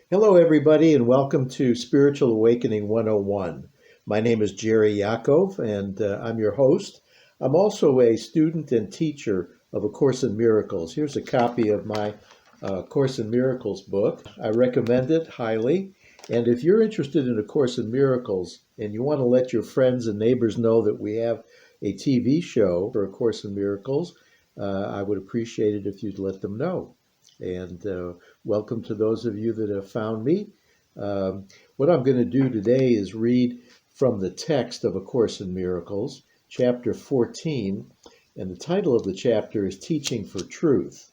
Hello, everybody, and welcome to Spiritual Awakening 101. My name is Jerry Yakov, and I'm your host. I'm also a student and teacher of A Course in Miracles. Here's a copy of my Course in Miracles book. I recommend it highly. And if you're interested in A Course in Miracles and you want to let your friends and neighbors know that we have a TV show for A Course in Miracles, I would appreciate it if you'd let them know. And welcome to those of you that have found me. What I'm going to do today is read from the text of A Course in Miracles, chapter 14, and the title of the chapter is Teaching for Truth.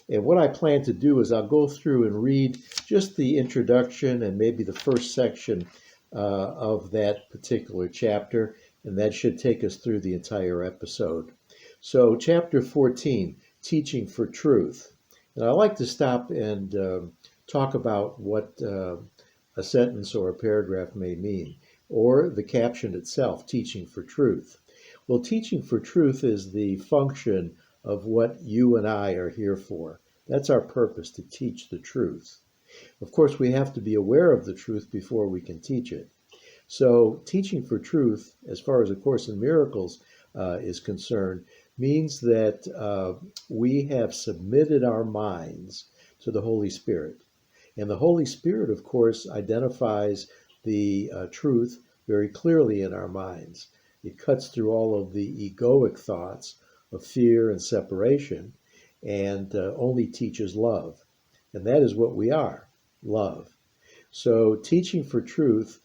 And what I plan to do is I'll go through and read just the introduction and maybe the first section of that particular chapter, and that should take us through the entire episode. So, chapter 14, Teaching for Truth. And I like to stop and talk about what a sentence or a paragraph may mean, or the caption itself, Teaching for Truth. Well, teaching for truth is the function of what you and I are here for. That's our purpose, to teach the truth. Of course, we have to be aware of the truth before we can teach it. So, teaching for truth, as far as A Course in Miracles is concerned, means that we have submitted our minds to the Holy Spirit. And the Holy Spirit, of course, identifies the truth very clearly in our minds. It cuts through all of the egoic thoughts of fear and separation and only teaches love. And that is what we are, love. So, teaching for truth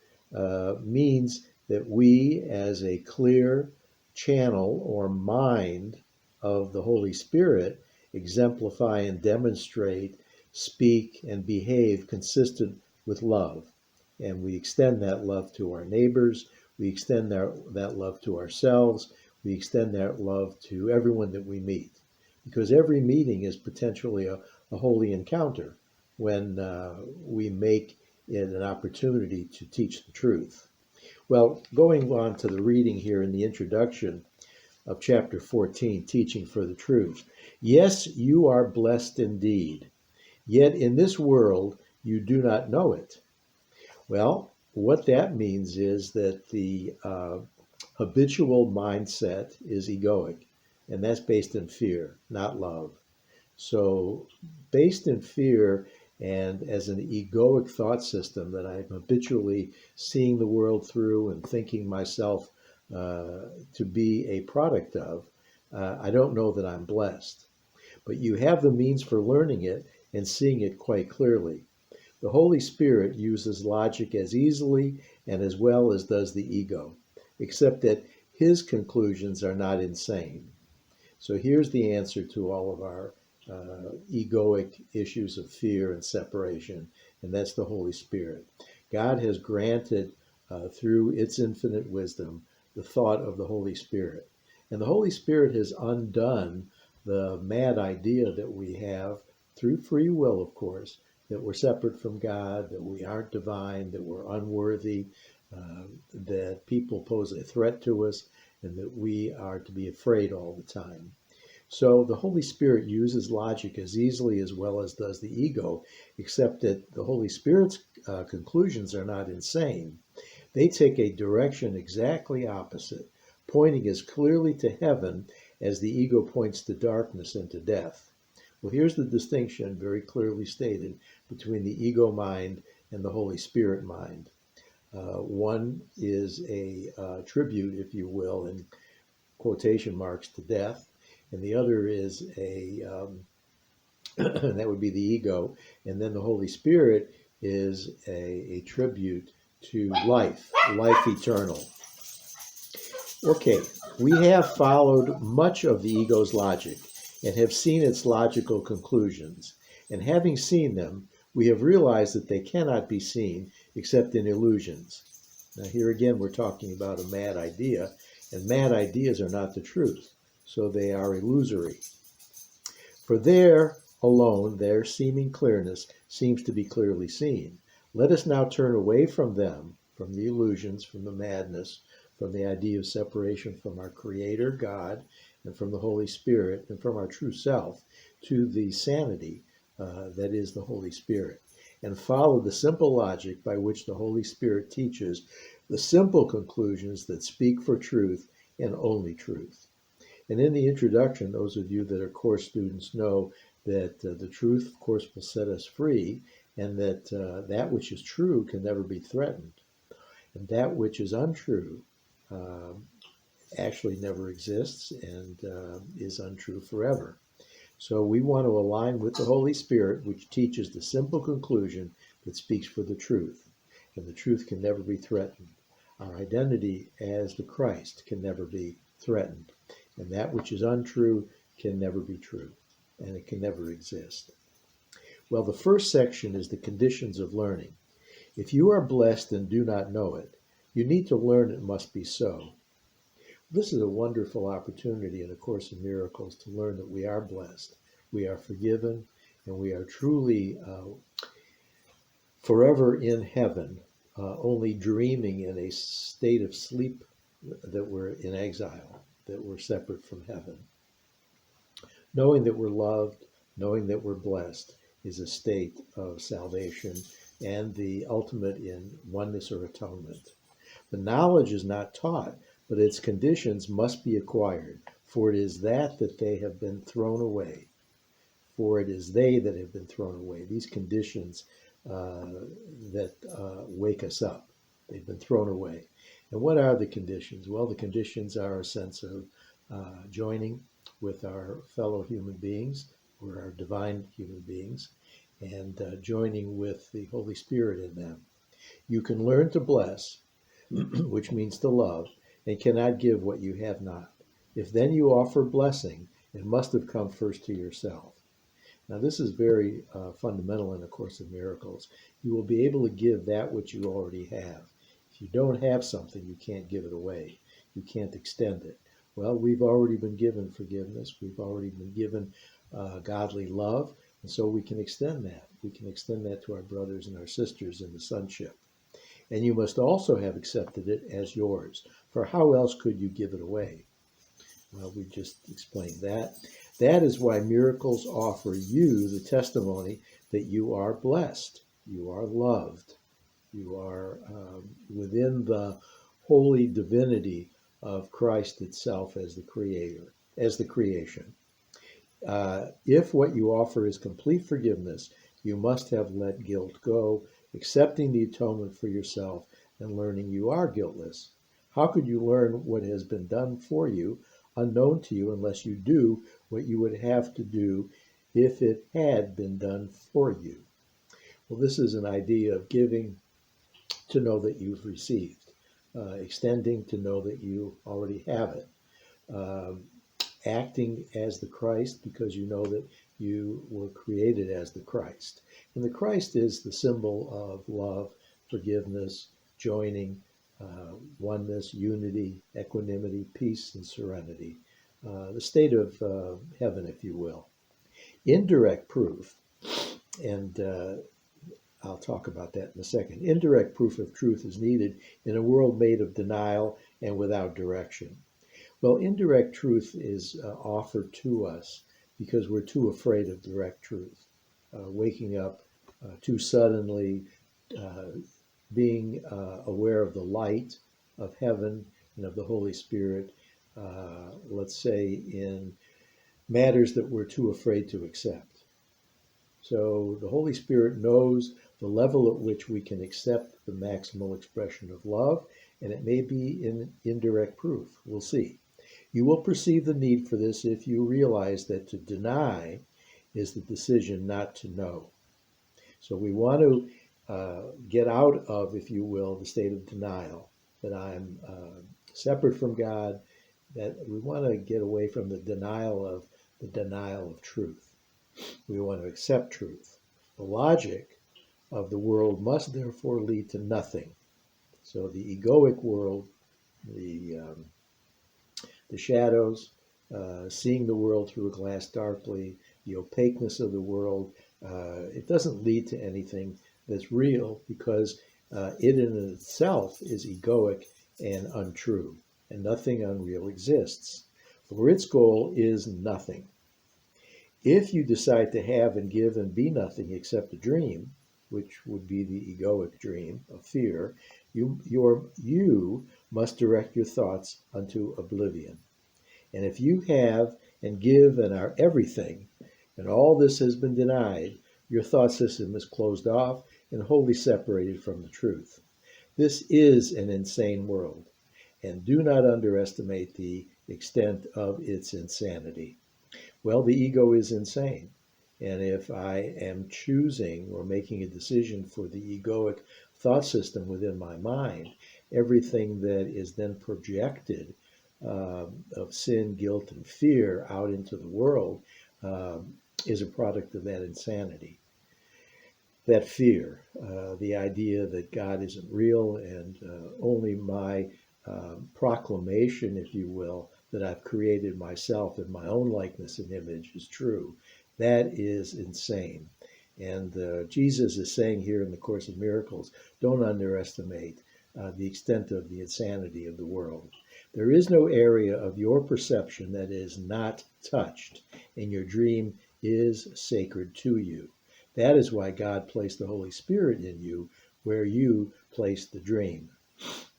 means that we, as a clear channel or mind of the Holy Spirit, exemplify and demonstrate, speak, and behave consistent with love. And we extend that love to our neighbors, we extend that love to ourselves, we extend that love to everyone that we meet. Because every meeting is potentially a holy encounter when we make it an opportunity to teach the truth. Well, going on to the reading here in the introduction of chapter 14, Teaching for the Truth. Yes, you are blessed indeed, yet in this world you do not know it. Well, what that means is that the habitual mindset is egoic, and that's based in fear, not love. So, based in fear and as an egoic thought system that I'm habitually seeing the world through and thinking myself to be a product of, I don't know that I'm blessed. But you have the means for learning it and seeing it quite clearly. The Holy Spirit uses logic as easily and as well as does the ego, except that his conclusions are not insane. So here's the answer to all of our egoic issues of fear and separation, and that's the Holy Spirit. God has granted, through its infinite wisdom, the thought of the Holy Spirit. And the Holy Spirit has undone the mad idea that we have, through free will, of course, that we're separate from God, that we aren't divine, that we're unworthy, that people pose a threat to us, and that we are to be afraid all the time. So the Holy Spirit uses logic as easily as well as does the ego, except that the Holy Spirit's conclusions are not insane. They take a direction exactly opposite, pointing as clearly to heaven as the ego points to darkness and to death. Well, here's the distinction very clearly stated between the ego mind and the Holy Spirit mind. One is a tribute, if you will, in quotation marks, to death, and the other is that would be the ego, and then the Holy Spirit is a tribute to life eternal. Okay, we have followed much of the ego's logic and have seen its logical conclusions, and having seen them, we have realized that they cannot be seen except in illusions. Now here again we're talking about a mad idea, and mad ideas are not the truth, so they are illusory. For there alone, their seeming clearness seems to be clearly seen. Let us now turn away from them, from the illusions, from the madness, from the idea of separation from our Creator, God, and from the Holy Spirit, and from our true self, to the sanity that is the Holy Spirit. and follow the simple logic by which the Holy Spirit teaches the simple conclusions that speak for truth and only truth. And in the introduction, those of you that are course students know that the truth, of course, will set us free, and that that which is true can never be threatened. And that which is untrue actually never exists and is untrue forever. So we want to align with the Holy Spirit, which teaches the simple conclusion that speaks for the truth. And the truth can never be threatened. Our identity as the Christ can never be threatened. And that which is untrue can never be true. And it can never exist. Well, the first section is the conditions of learning. If you are blessed and do not know it, you need to learn it must be so. This is a wonderful opportunity in A Course in Miracles to learn that we are blessed, we are forgiven, and we are truly forever in heaven, only dreaming in a state of sleep that we're in exile, that we're separate from heaven. Knowing that we're loved, knowing that we're blessed is a state of salvation and the ultimate in oneness or atonement. The knowledge is not taught, but its conditions must be acquired, for it is that they have been thrown away. For it is they that have been thrown away. These conditions that wake us up, they've been thrown away. And what are the conditions? Well, the conditions are a sense of joining with our fellow human beings, or our divine human beings, and joining with the Holy Spirit in them. You can learn to bless, which means to love, and cannot give what you have not. If then you offer blessing, it must have come first to yourself. Now, this is very fundamental in A Course in Miracles. You will be able to give that which you already have. If you don't have something, you can't give it away. You can't extend it. Well, we've already been given forgiveness. We've already been given godly love, and so we can extend that. We can extend that to our brothers and our sisters in the sonship. And you must also have accepted it as yours, for how else could you give it away? Well, we just explained that. That is why miracles offer you the testimony that you are blessed, you are loved, you are within the holy divinity of Christ itself as the Creator, as the creation. If what you offer is complete forgiveness, you must have let guilt go, accepting the atonement for yourself and learning you are guiltless. How could you learn what has been done for you unknown to you unless you do what you would have to do if it had been done for you? Well, this is an idea of giving to know that you've received, extending to know that you already have it, acting as the Christ because you know that you were created as the Christ. And the Christ is the symbol of love, forgiveness, joining, oneness, unity, equanimity, peace, and serenity. The state of heaven, if you will. Indirect proof, and I'll talk about that in a second. Indirect proof of truth is needed in a world made of denial and without direction. Well, indirect truth is offered to us because we're too afraid of direct truth. Waking up too suddenly, being aware of the light of heaven and of the Holy Spirit, let's say in matters that we're too afraid to accept. So the Holy Spirit knows the level at which we can accept the maximal expression of love, and it may be in indirect proof. We'll see. You will perceive the need for this if you realize that to deny is the decision not to know. So we want to get out of, if you will, the state of denial, that I'm separate from God, that we want to get away from the denial of truth. We want to accept truth. The logic of the world must therefore lead to nothing. So the egoic world, the shadows, seeing the world through a glass darkly, the opaqueness of the world, it doesn't lead to anything that's real because it in itself is egoic and untrue, and nothing unreal exists. For its goal is nothing. If you decide to have and give and be nothing except a dream, which would be the egoic dream of fear, you must direct your thoughts unto oblivion. And if you have and give and are everything, and all this has been denied, your thought system is closed off and wholly separated from the truth. This is an insane world, and do not underestimate the extent of its insanity. Well, the ego is insane. And if I am choosing or making a decision for the egoic thought system within my mind, everything that is then projected of sin, guilt, and fear out into the world is a product of that insanity. That fear, the idea that God isn't real and only my proclamation, if you will, that I've created myself in my own likeness and image is true. That is insane. And Jesus is saying here in the Course in Miracles, don't underestimate the extent of the insanity of the world. There is no area of your perception that is not touched, and your dream is sacred to you. That is why God placed the Holy Spirit in you, where you placed the dream.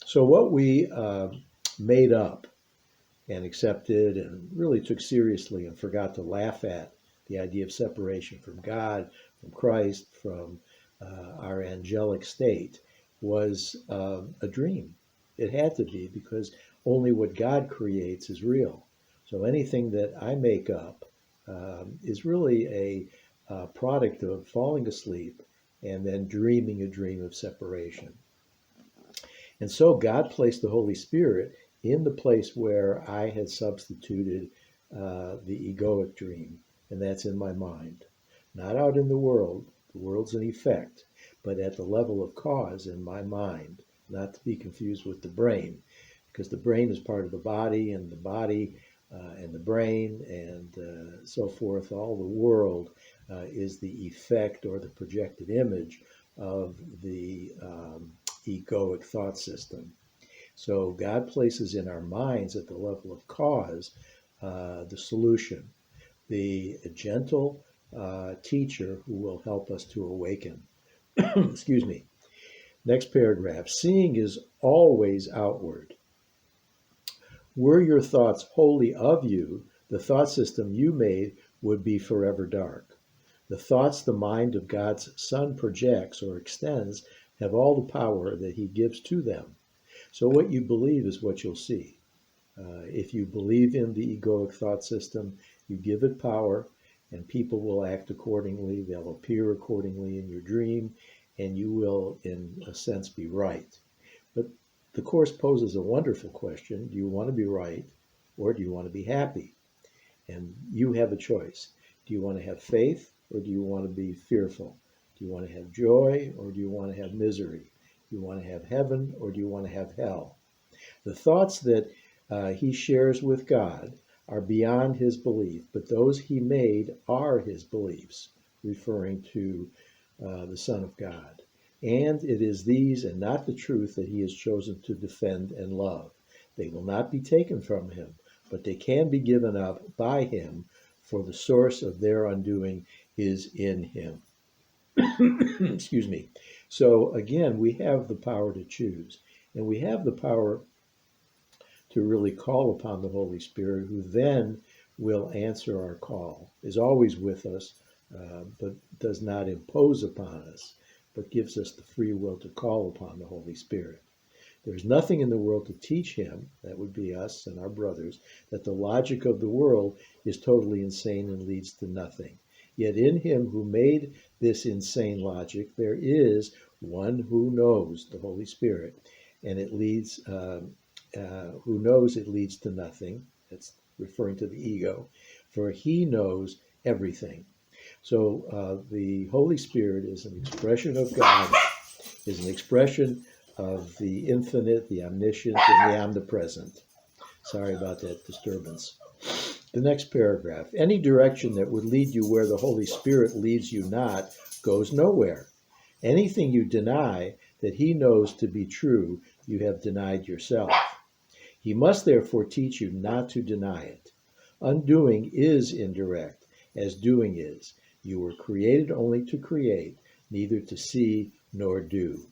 So what we made up and accepted and really took seriously and forgot to laugh at, the idea of separation from God, from Christ, from our angelic state, was a dream. It had to be, because only what God creates is real. So anything that I make up is really a product of falling asleep and then dreaming a dream of separation. And so God placed the Holy Spirit in the place where I had substituted the egoic dream, and that's in my mind. Not out in the world. The world's an effect, but at the level of cause in my mind, not to be confused with the brain, because the brain is part of the body, and the body and the brain and so forth, all the world is the effect or the projected image of the egoic thought system. So God places in our minds at the level of cause the solution, the gentle teacher who will help us to awaken. Excuse me. Next paragraph. Seeing is always outward. Were your thoughts wholly of you, the thought system you made would be forever dark. The thoughts the mind of God's Son projects or extends have all the power that he gives to them. So what you believe is what you'll see. If you believe in the egoic thought system, you give it power, and people will act accordingly. They'll appear accordingly in your dream, and you will, in a sense, be right. But the Course poses a wonderful question. Do you want to be right, or do you want to be happy? And you have a choice. Do you want to have faith, or do you want to be fearful? Do you want to have joy, or do you want to have misery? Do you want to have heaven, or do you want to have hell? The thoughts that he shares with God are beyond his belief, but those he made are his beliefs, referring to the Son of God. And it is these and not the truth that he has chosen to defend and love. They will not be taken from him, but they can be given up by him, for the source of their undoing is in him. Excuse me. So again, we have the power to choose, and we have the power to really call upon the Holy Spirit, who then will answer our call, is always with us, but does not impose upon us, but gives us the free will to call upon the Holy Spirit. There's nothing in the world to teach him, that would be us and our brothers, that the logic of the world is totally insane and leads to nothing. Yet in him who made this insane logic, there is one who knows, the Holy Spirit, and it leads, who knows it leads to nothing. That's referring to the ego, for he knows everything. So the Holy Spirit is an expression of God, is an expression of the infinite, the omniscient, and the omnipresent. Sorry about that disturbance. The next paragraph. Any direction that would lead you where the Holy Spirit leads you not goes nowhere. Anything you deny that he knows to be true, you have denied yourself. He must therefore teach you not to deny it. Undoing is indirect, as doing is. You were created only to create, neither to see nor do.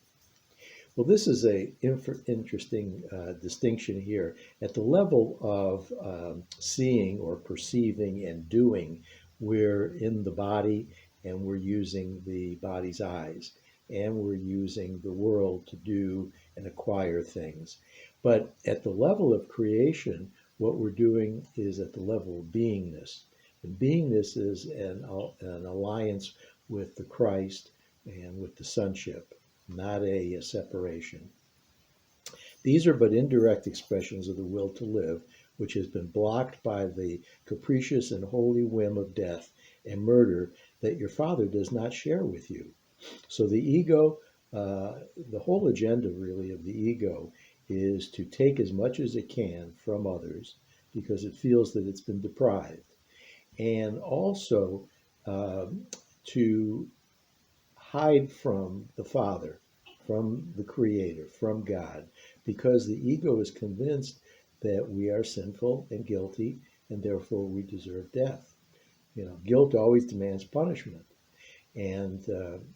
Well, this is a interesting distinction here. At the level of seeing or perceiving and doing, we're in the body and we're using the body's eyes and we're using the world to do and acquire things. But at the level of creation, what we're doing is at the level of beingness. And beingness is an alliance with the Christ and with the sonship, not a separation. These are but indirect expressions of the will to live, which has been blocked by the capricious and holy whim of death and murder that your Father does not share with you. So the ego, the whole agenda really of the ego is to take as much as it can from others because it feels that it's been deprived, and also to hide from the Father, from the Creator, from God, because the ego is convinced that we are sinful and guilty, and therefore we deserve death. Guilt always demands punishment. And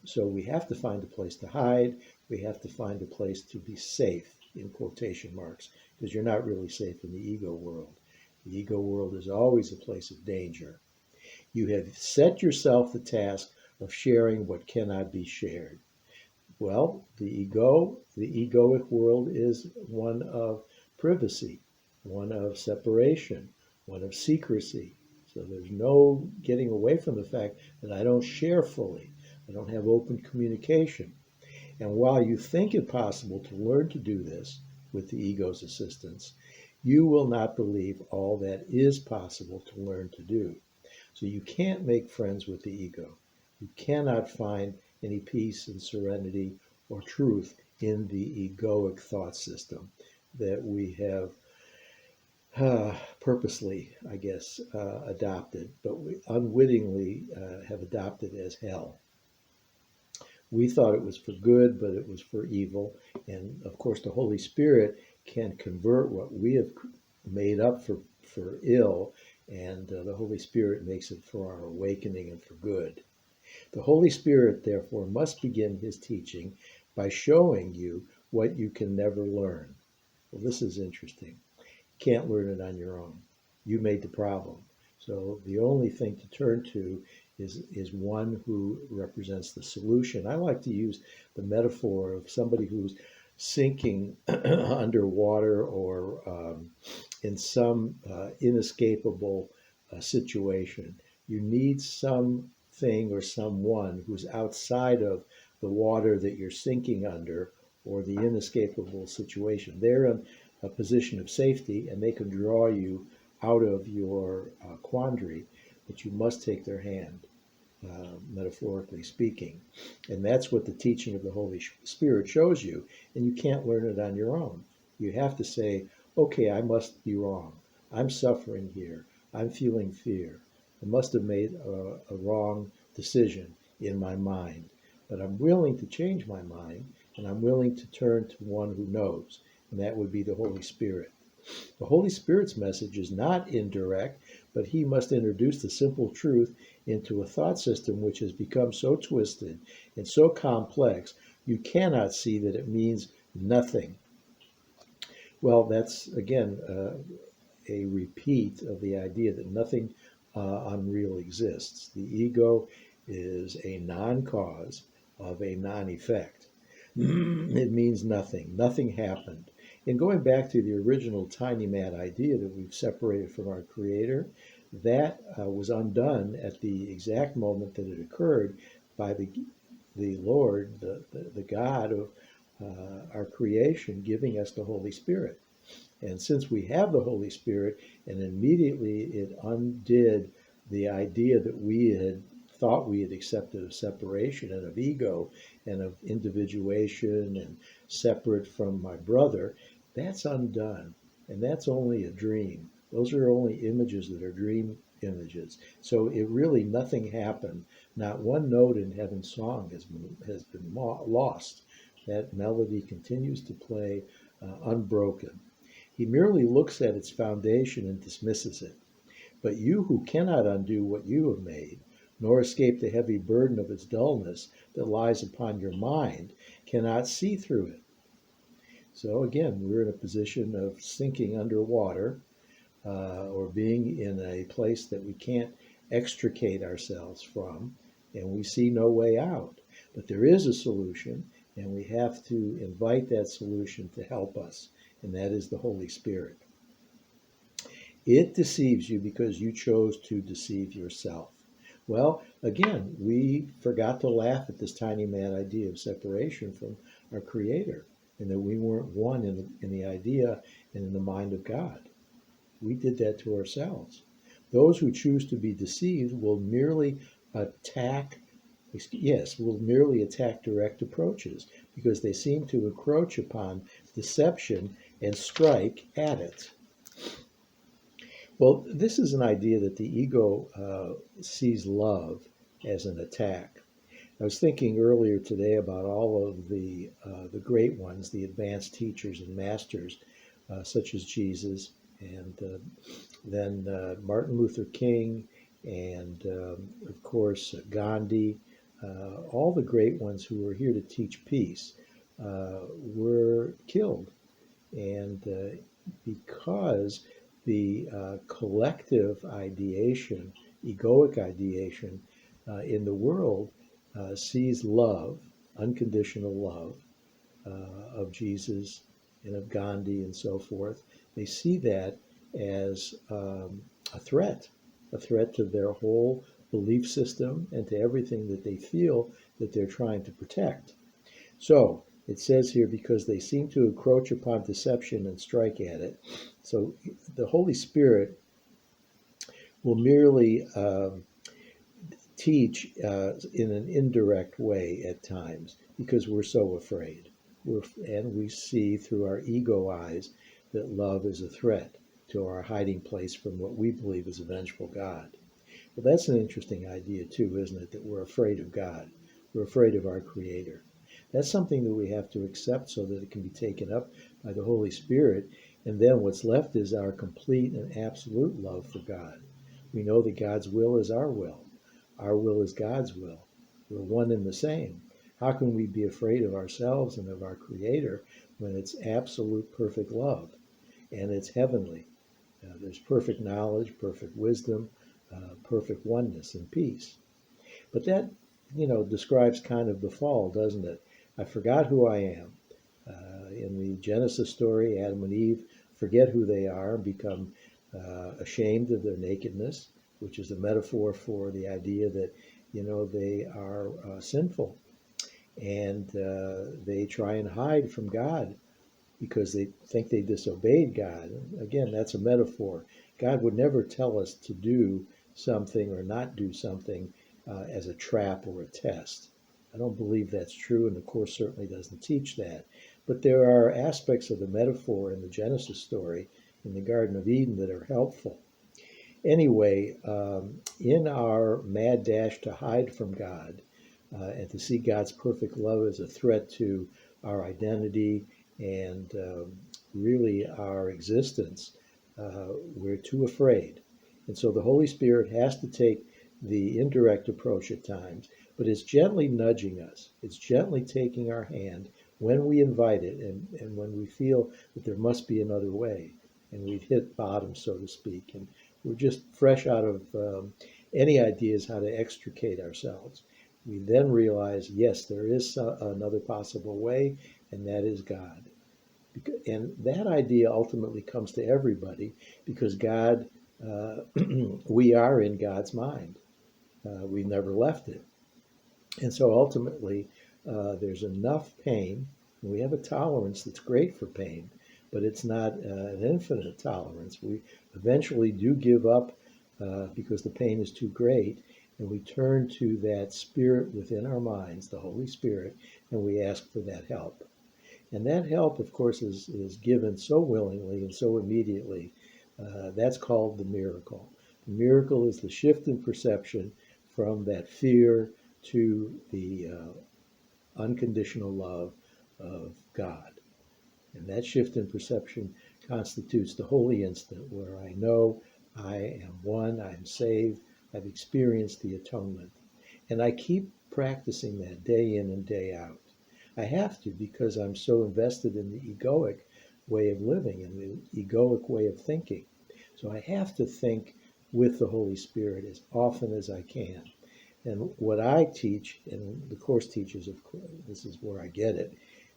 so we have to find a place to hide. We have to find a place to be safe, in quotation marks, because you're not really safe in the ego world. The ego world is always a place of danger. You have set yourself the task of sharing what cannot be shared. Well, the egoic world is one of privacy, one of separation, one of secrecy. So there's no getting away from the fact that I don't share fully. I don't have open communication. And while you think it possible to learn to do this with the ego's assistance, you will not believe all that is possible to learn to do. So you can't make friends with the ego. You cannot find any peace and serenity or truth in the egoic thought system that we have purposely, I guess, adopted, but we unwittingly have adopted as hell. We thought it was for good, but it was for evil. And of course, the Holy Spirit can convert what we have made up for ill, and the Holy Spirit makes it for our awakening and for good. The Holy Spirit, therefore, must begin his teaching by showing you what you can never learn. Well, this is interesting. You can't learn it on your own. You made the problem. So the only thing to turn to is one who represents the solution. I like to use the metaphor of somebody who's sinking underwater or in some inescapable situation. You need something or someone who's outside of the water that you're sinking under or the inescapable situation. They're in a position of safety and they can draw you out of your quandary, but you must take their hand, metaphorically speaking. And that's what the teaching of the Holy Spirit shows you. And you can't learn it on your own. You have to say, okay, I must be wrong. I'm suffering here. I'm feeling fear. I must have made a wrong decision in my mind. But I'm willing to change my mind, and I'm willing to turn to one who knows, and that would be the Holy Spirit. The Holy Spirit's message is not indirect, but he must introduce the simple truth into a thought system which has become so twisted and so complex, you cannot see that it means nothing. Well, that's, again, a repeat of the idea that nothing unreal exists. The ego is a non-cause of a non-effect. It means nothing. Nothing happened. And going back to the original tiny mad idea that we've separated from our Creator, that was undone at the exact moment that it occurred by the Lord, the God of our creation, giving us the Holy Spirit. And since we have the Holy Spirit, and immediately it undid the idea that we had thought we had accepted of separation and of ego and of individuation and separate from my brother, that's undone. And that's only a dream. Those are only images that are dream images. So it really, nothing happened. Not one note in heaven's song has been lost. That melody continues to play unbroken. He merely looks at its foundation and dismisses it. But you who cannot undo what you have made, nor escape the heavy burden of its dullness that lies upon your mind, cannot see through it. So again, we're in a position of sinking underwater, or being in a place that we can't extricate ourselves from, and we see no way out. But there is a solution, and we have to invite that solution to help us, and that is the Holy Spirit. It deceives you because you chose to deceive yourself. Well, again, we forgot to laugh at this tiny mad idea of separation from our Creator, and that we weren't one in the idea and in the mind of God. We did that to ourselves. Those who choose to be deceived will merely attack, will merely attack direct approaches because they seem to encroach upon deception and strike at it. Well, this is an idea that the ego sees love as an attack. I was thinking earlier today about all of the great ones, the advanced teachers and masters, such as Jesus, and then Martin Luther King, and of course Gandhi. All the great ones who were here to teach peace were killed, and because the collective ideation, egoic ideation in the world sees love, unconditional love of Jesus and of Gandhi and so forth. They see that as a threat to their whole belief system and to everything that they feel that they're trying to protect. So it says here, because they seem to encroach upon deception and strike at it. So the Holy Spirit will merely teach in an indirect way at times because we're so afraid. And we see through our ego eyes that love is a threat to our hiding place from what we believe is a vengeful God. Well, that's an interesting idea too, isn't it? That we're afraid of God. We're afraid of our Creator. That's something that we have to accept so that it can be taken up by the Holy Spirit. And then what's left is our complete and absolute love for God. We know that God's will is our will. Our will is God's will. We're one and the same. How can we be afraid of ourselves and of our Creator when it's absolute perfect love and it's heavenly? There's perfect knowledge, perfect wisdom, perfect oneness and peace. But that, describes kind of the fall, doesn't it? I forgot who I am. In the Genesis story, Adam and Eve forget who they are and become ashamed of their nakedness, which is a metaphor for the idea that, they are sinful. And they try and hide from God because they think they disobeyed God. Again, that's a metaphor. God would never tell us to do something or not do something as a trap or a test. I don't believe that's true, and the Course certainly doesn't teach that. But there are aspects of the metaphor in the Genesis story in the Garden of Eden that are helpful. Anyway, in our mad dash to hide from God and to see God's perfect love as a threat to our identity and really our existence, we're too afraid. And so the Holy Spirit has to take the indirect approach at times, but it's gently nudging us. It's gently taking our hand when we invite it and when we feel that there must be another way and we've hit bottom, so to speak, and we're just fresh out of any ideas how to extricate ourselves. We then realize, yes, there is another possible way, and that is God. And that idea ultimately comes to everybody because God, we are in God's mind. We've never left it. And so ultimately, there's enough pain. And we have a tolerance that's great for pain, but it's not an infinite tolerance. We eventually do give up because the pain is too great, and we turn to that spirit within our minds, the Holy Spirit, and we ask for that help. And that help, of course, is given so willingly and so immediately. That's called the miracle. The miracle is the shift in perception from that fear to the unconditional love of God. And that shift in perception constitutes the holy instant where I know I am one, I am saved, I've experienced the atonement. And I keep practicing that day in and day out. I have to because I'm so invested in the egoic way of living and the egoic way of thinking. So I have to think with the Holy Spirit as often as I can. And what I teach, and the Course teaches, of course, this is where I get it,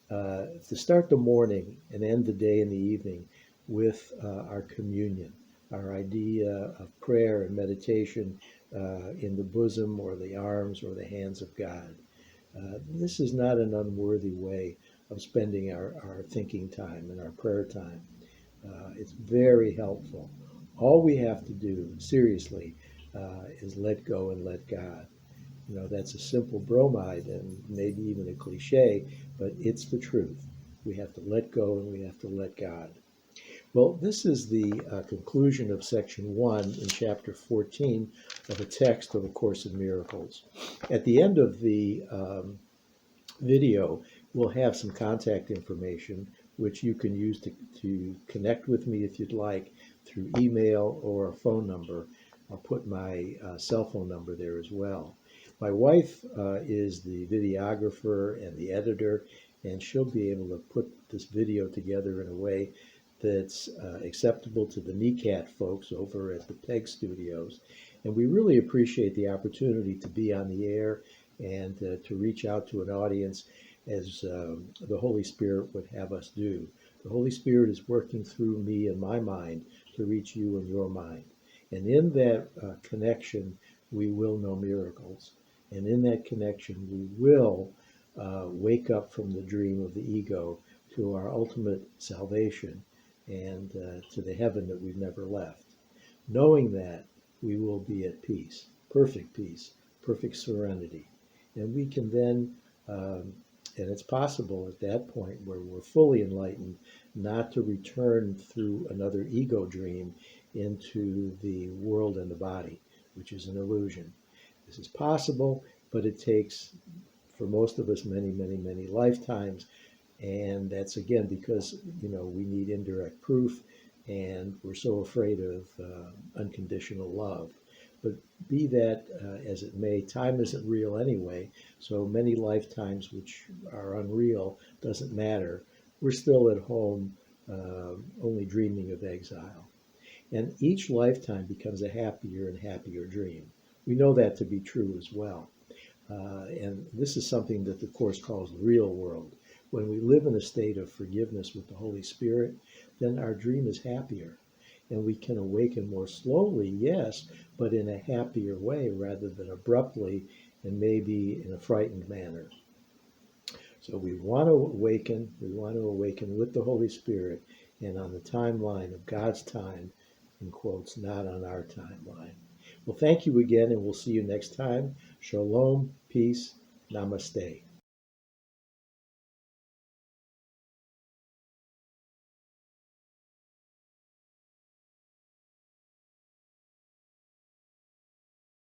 to start the morning and end the day in the evening with our communion, our idea of prayer and meditation in the bosom or the arms or the hands of God. This is not an unworthy way of spending our thinking time and our prayer time. It's very helpful. All we have to do, seriously, is let go and let God. You know, that's a simple bromide and maybe even a cliche, but it's the truth. We have to let go and we have to let God. Well, this is the conclusion of section 1 in chapter 14 of a text of A Course in Miracles. At the end of the video, we'll have some contact information which you can use to connect with me if you'd like through email or a phone number. I'll put my cell phone number there as well. My wife is the videographer and the editor, and she'll be able to put this video together in a way that's acceptable to the NECAT folks over at the PEG Studios. And we really appreciate the opportunity to be on the air and to reach out to an audience as the Holy Spirit would have us do. The Holy Spirit is working through me and my mind to reach you and your mind. And in that connection, we will know miracles. And in that connection, we will wake up from the dream of the ego to our ultimate salvation and to the heaven that we've never left. Knowing that, we will be at peace, perfect serenity. And we can then, and it's possible at that point where we're fully enlightened, not to return through another ego dream into the world and the body, which is an illusion. This is possible, but it takes, for most of us, many lifetimes. And that's again because, we need indirect proof and we're so afraid of unconditional love. But be that as it may, time isn't real anyway, so many lifetimes which are unreal doesn't matter. We're still at home, only dreaming of exile. And each lifetime becomes a happier and happier dream. We know that to be true as well. And this is something that the Course calls the real world. When we live in a state of forgiveness with the Holy Spirit, then our dream is happier. And we can awaken more slowly, yes, but in a happier way rather than abruptly and maybe in a frightened manner. So we want to awaken with the Holy Spirit and on the timeline of God's time, in quotes, not on our timeline. Well, thank you again, and we'll see you next time. Shalom, peace, namaste.